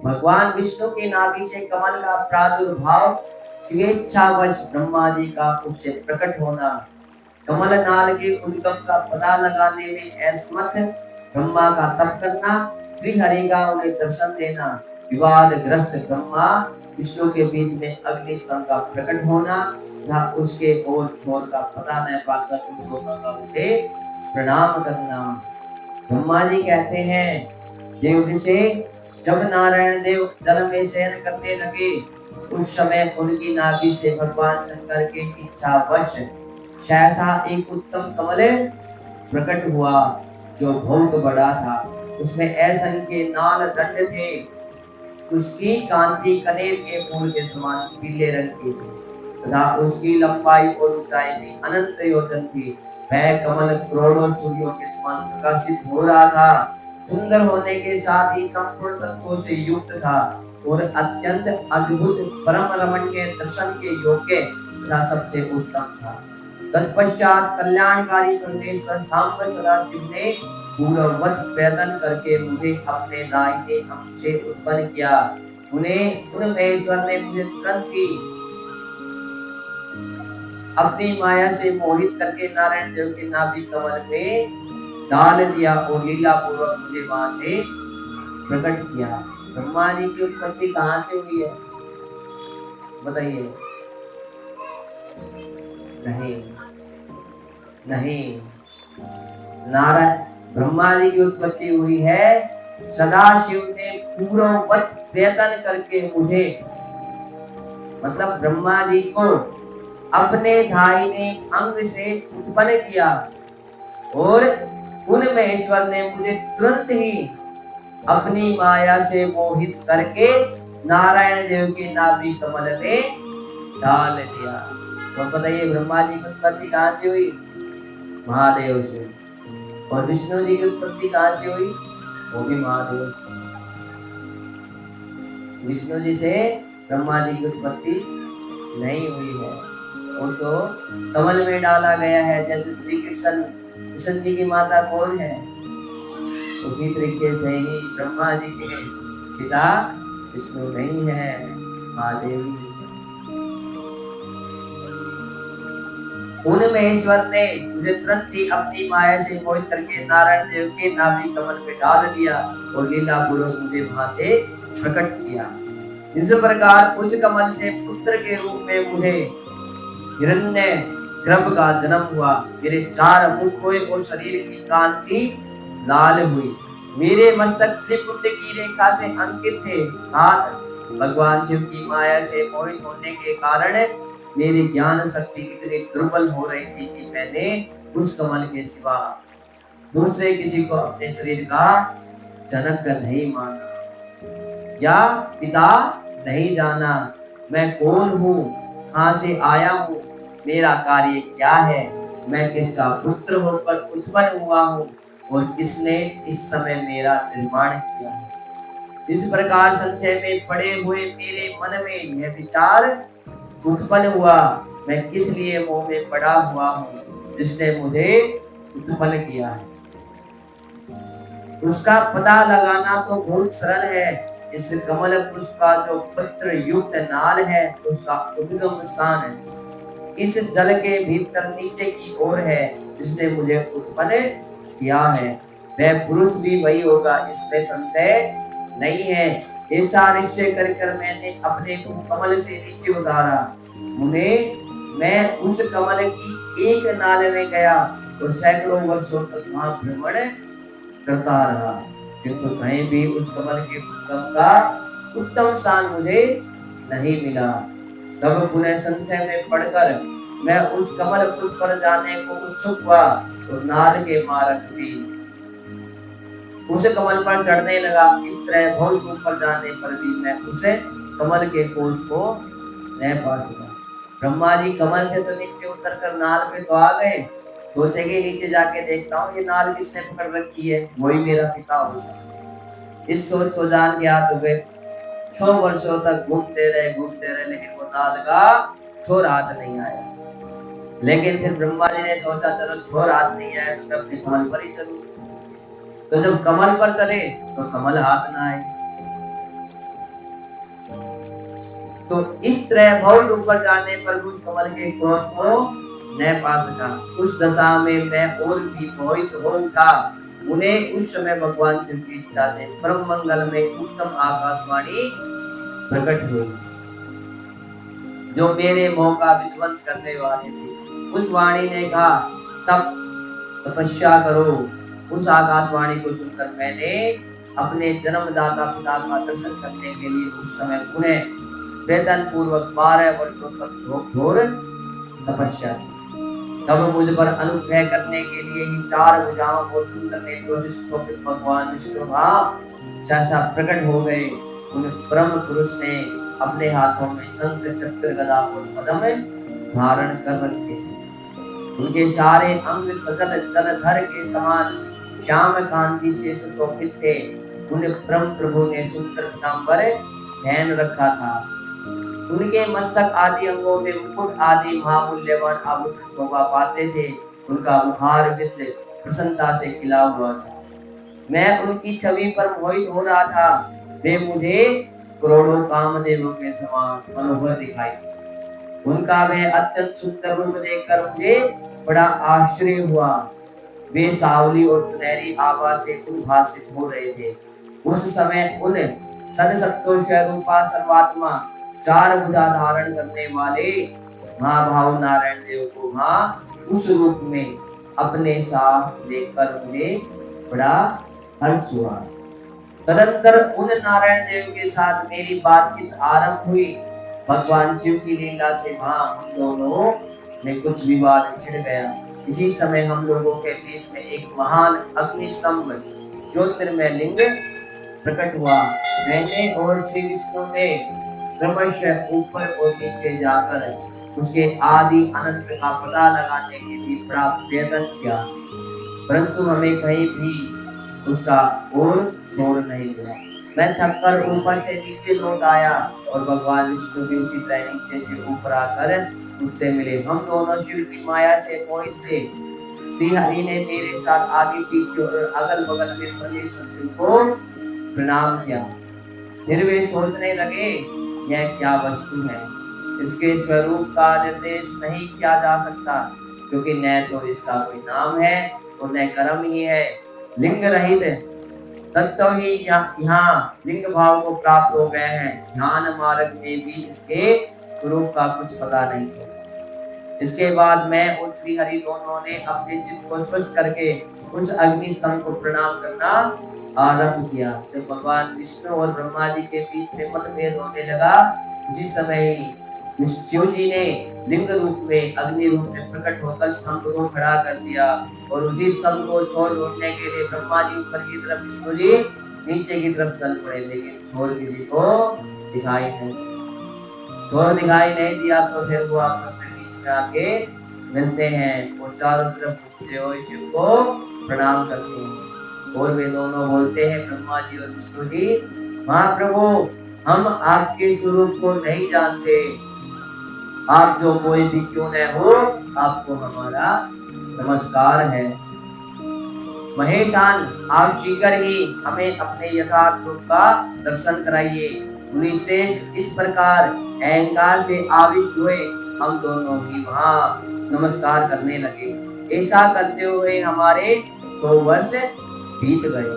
भगवान विष्णु की नाभि से कमल का प्रादुर्भाव, स्वेच्छावश ब्रह्मा जी का उससे प्रकट होना, कमल नाल के उद्गम का पता लगाने में असमर्थ ब्रह्मा का तप करना, श्री हरि का उन्हें दर्शन देना, विवाद ग्रस्त ब्रह्मा विष्णु के बीच में अग्नि स्तंभ का प्रकट होना, तथा उसके ओर छोर का पता न पाकर उन दोनों का उसे प्रणाम करना। ब्रह्मा जी कहते हैं देव से जब नारायण देव जल में शयन करने लगे, उस समय उनकी नाभि से भगवान शंकर की इच्छावश सहसा एक उत्तम कमल प्रकट हुआ, जो बहुत बड़ा था। उसमें असंख्य नाल दंड थे। उसकी कांति कनेर के फूल के समान पीले रंग की थी, तथा उसकी लंबाई और ऊंचाई भी अनंत योजन थी। वह कमल करोड़ों सूर्यों के समान प्रकाशित हो रहा था। सुंदर होने के साथ ही संपूर्ण तत्वों से युक्त था और अत्यंत अद्भुत परम रमणीय दर्शन के योग्य तथा सबसे उत्तम था। तत्पश्चात कल्याणकारी परमेश्वर सांब सदाशिव ने पूर्ववत प्रयत्न करके मुझे अपने दाहिने अंग से उत्पन्न किया। उन्हें उन महेश्वर ने मुझे तुरंत ही अपनी माया से मोहित करके नारायण देव के नाभि कमल में डाल दिया और लीला पूर्वक मुझे वहां से प्रकट किया। ब्रह्मा जी की उत्पत्ति कहाँ से हुई है बताइए? नहीं नहीं, नारायण ब्रह्मा जी की उत्पत्ति हुई है सदाशिव ने पूर्ववत प्रयत्न करके मुझे, मतलब ब्रह्मा जी को अपने दाहिने अंग से उत्पन्न किया और उन महेश्वर ने मुझे तुरंत ही अपनी माया से मोहित करके नारायण देव के नाभि कमल में डाल दिया। तो बताइए ब्रह्मा जी की उत्पत्ति कहाँ से हुई? महादेव से। और विष्णु जी की उत्पत्ति कहाँ से हुई? वो भी महादेव। विष्णु जी से ब्रह्मा जी की उत्पत्ति नहीं हुई है, वो तो कमल में डाला गया है। जैसे श्री कृष्ण जी की माता कौन है? उसी तरीके से ही ब्रह्मा जी के पिता विष्णु नहीं है, महादेव। उन महेश्वर ने मुझे तुरंत ही अपनी माया से मोहित करके नारायण देव के नाभि कमल में डाल दिया और लीला पूर्वक मुझे वहां से प्रकट किया। इस प्रकार उस कमल से पुत्र के रूप में मुझे हिरण्य गर्भ का जन्म हुआ। मेरे 4 मुख हुए और शरीर की कांति लाल हुई। मेरे मस्तक त्रिपुट की रेखा से अंकित थे। हाथ भगवान शिव की माया से मोहित होने के कारण मेरी ज्ञान शक्ति इतनी दुर्बल हो रही थी कि मैंने उस कमल के सिवा दूसरे किसी को अपने शरीर का जनक नहीं माना या पिता नहीं जाना। मैं कौन हूँ, कहाँ से आया हूँ, मेरा कार्य क्या है, मैं किसका पुत्र होकर उत्पन्न हुआ हूँ और किसने इस समय मेरा निर्माण किया है। इस प्रकार संशय में पड़े हुए मेरे मन में यह विचार उत्पन्न हुआ, मैं किस लिए मोह में पड़ा हुआ हूँ जिसने मुझे उत्पन्न किया है। उसका पता लगाना तो बहुत सरल है। इस कमल पुष्प का जो पत्र युक्त नाल है उसका उद्गम स्थान है इस जल के भीतर नीचे की ओर है जिसने मुझे उत्पन्न किया है। वह पुरुष भी वही होगा, इसमें संशय नहीं है। ऐसा निश्चय कर मैंने अपने को कमल से नीचे उतारा। मैं उस कमल की एक नाल में गया और सैकड़ों वर्षों तक वहां भ्रमण करता रहा, किंतु कहीं भी उस कमल के उद्गम का उत्तम स्थान मुझे नहीं मिला। तब पुनः संशय में पड़कर मैं उस कमल पुष्प पर जाने को उत्सुक हुआ और नाल के मार्ग भी उस कमल पर चढ़ने लगा। इस तरह बहुत ऊपर जाने पर भी मैं उस कमल के कोष को न पा सका। ब्रह्मा जी कमल से तो नीचे उतर कर नाल पे तो आ गए, सोचेंगे नीचे जाके देखता हूँ ये नाल किसने पकड़ रखी है, वही मेरा पिता होगा। इस सोच को जान के हाथ वे 100 वर्षों तक घूमते रहे, लेकिन वो नाल का छोर हाथ नहीं आया। लेकिन फिर ब्रह्मा जी ने सोचा चलो छोर हाथ नहीं आया तो मैं अपने कमल पर ही चलूं। तो जब कमल पर चले तो कमल हाथ ना आए। तो इस तरह बहुत ऊपर जाने पर भी उस कमल के क्रोश को न पा सका। उस दशा में मैं और भी मोहित हो उठा। उन्हें उस समय भगवान शिव की इच्छा से परम मंगल में उत्तम आकाशवाणी प्रकट हुई, जो मेरे मोह का विध्वंस करने वाली थी। उस वाणी ने कहा, तब तपस्या करो। उस आकाशवाणी को सुनकर मैंने अपने जन्मदाता पिता का दर्शन करने के लिए उस समय पुनः वेदन पूर्वक 12 वर्षों तक घोर तपस्या की। तब मुझ पर अनुग्रह करने के लिए ही 4 भुजाओं को सुंदर नेत्रों से सुशोभित भगवान विष्णु सहसा प्रकट हो गए। उन परम पुरुष ने अपने हाथों में शंख चक्र गदा और पद्म धारण कर रखे। उनके सारे अंग सजल जलधर के समान श्याम कांति से सुशोभित थे। उन परम प्रभु ने सुंदर पीतांबर पहन रखा था। उनके मस्तक आदि अंगों में मुकुट आदि महामूल्यवान आभूषण शोभा पाते थे। उनका मुखार विद्य प्रसन्नता से खिला हुआ था। मैं उनकी छवि पर मोहित हो रहा था। वे मुझे करोड़ों कामदेवों के समान मनोहर दिखाई दिए। उनका वह अत्यंत सुंदर रूप देखकर मुझे बड़ा आश्चर्य हुआ। वे सावली और सुनहरी आभा से उद्भासित हो रहे थे। उस समय उन सदसत्तो स्वरूपा सर्वात्मा 4 भुजा धारण करने वाले महाभाव नारायण देव को उस रूप में अपने साथ देखकर मुझे बड़ा हर्ष हुआ। तदंतर उन नारायण देव के साथ मेरी बातचीत आरंभ हुई। भगवान शिव की लीला से हम दोनों में कुछ विवाद छिड़ गया। इसी समय हम लोगों के बीच में एक महान अग्निस्तंभ ज्योतिर्मय लिंग प्रकट हुआ। मैंने और श्री विष्णु ने क्रमशः ऊपर और नीचे जाकर उसके आदि अनंत का पता लगाने के लिए बड़ा प्रयत्न किया, परंतु हमें कहीं भी उसका और शोर नहीं मिला। मैं थककर ऊपर से नीचे लौट आया और भगवान विष्णु भी उसी तरह नीचे से ऊपर आकर मुझसे मिले। हम दोनों शिव की माया से मोहित थे। श्री हरि ने मेरे साथ आगे पीछे और अगल बगल में परमेश्वर शिव को प्रणाम किया। फिर वे सोचने लगे, यह क्या वस्तु है, इसके स्वरूप का निर्देश नहीं किया जा सकता, क्योंकि न तो इसका कोई नाम है और न कर्म ही है। लिंग रहित तत्व ही यहाँ लिंग भाव को प्राप्त हो गए हैं। ध्यान मार्ग में भी इसके स्वरूप का कुछ पता नहीं चला। इसके बाद मैं और श्री हरि दोनों ने अपने चित्त को स्वस्थ करके उस अग्नि स्तंभ को प्रणाम करना आरंभ किया। जब भगवान विष्णु और ब्रह्मा जी के बीच में मतभेद होने लगा, उसी समय शिव जी ने लिंग रूप में अग्नि रूप में प्रकट होकर स्तंभ को खड़ा कर दिया और उसी स्तंभ को छोड़ ढूंढने के लिए ब्रह्मा जी ऊपर की तरफ, विष्णु जी नीचे की तरफ चल पड़े, लेकिन छोर किसी को दिखाई नहीं। छोर दिखाई नहीं दिया तो फिर वो आपस में बीच में आके मिलते हैं और चारों तरफ घूमते हुए शिव को प्रणाम करते हैं और वे दोनों बोलते हैं, ब्रह्मा जी और विष्णु जी, महाप्रभु हम आपके स्वरूप को नहीं जानते, आप जो कोई भी क्यों न हो, आपको हमारा नमस्कार है। महेशान, आप शीघ्र ही हमें अपने यथार्थ रूप का दर्शन कराइए। मुनिश्रेष्ठ इस प्रकार अहंकार से आविष्ट हुए। हम दोनों ही वहाँ नमस्कार करने लगे। ऐसा करते हुए हमारे 100 वर्ष बीत गए।